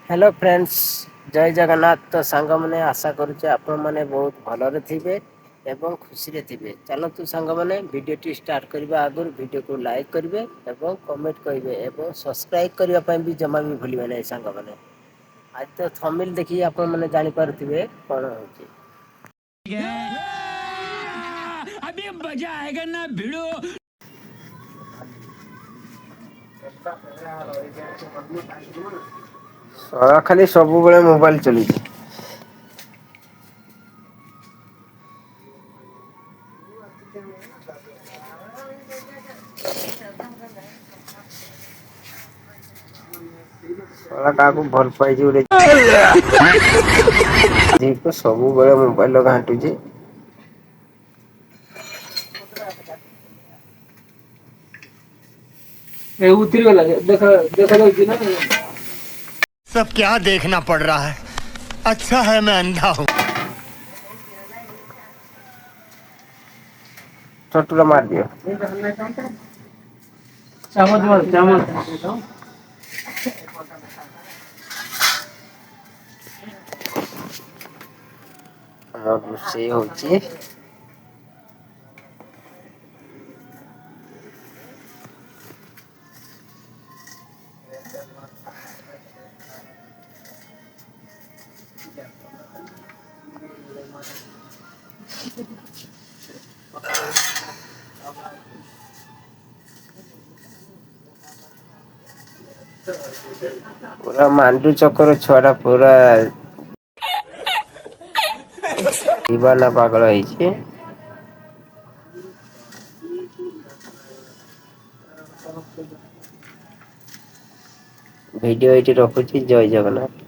Hello friends जय जगन्नाथ। तो सांगमने आशा करुचे आपण माने बहुत भलरे थिबे एवं खुशी रे थिबे। चलतु सांगमने वीडियो स्टार्ट करबा आगर वीडियो को लाइक करिवे एवं कमेंट करिवे एवं सब्सक्राइब करबा पय भी जमा भी भूलिबे नै सांगमने। आज तो थंबनेल देखि आपण माने जानि पारुथिबे कोन होची। अभी मजा आएगा ना भिड़ो। ଖାଲି ସବୁବେଳେ ମୋବାଇଲ ଚଲେଇଛି। କାହାକୁ ଭଲ ପାଇଛି ଗୋଟେ ସବୁବେଳେ ମୋବାଇଲ ଘାଣ୍ଟୁଛି। सब क्या देखना पड़ रहा है। अच्छा है मैं अंधा हूँ। छोटूरा मार दियो। ରୋଷେଇ ହଉଛି। पूरा मांडू चक्कर छुआटा पूरा दीवाना पागल ହେଇଛି। ଭିଡିଓ ଏଇଠି ରଖୁଛି। ଜୟ ଜଗନ୍ନାଥ।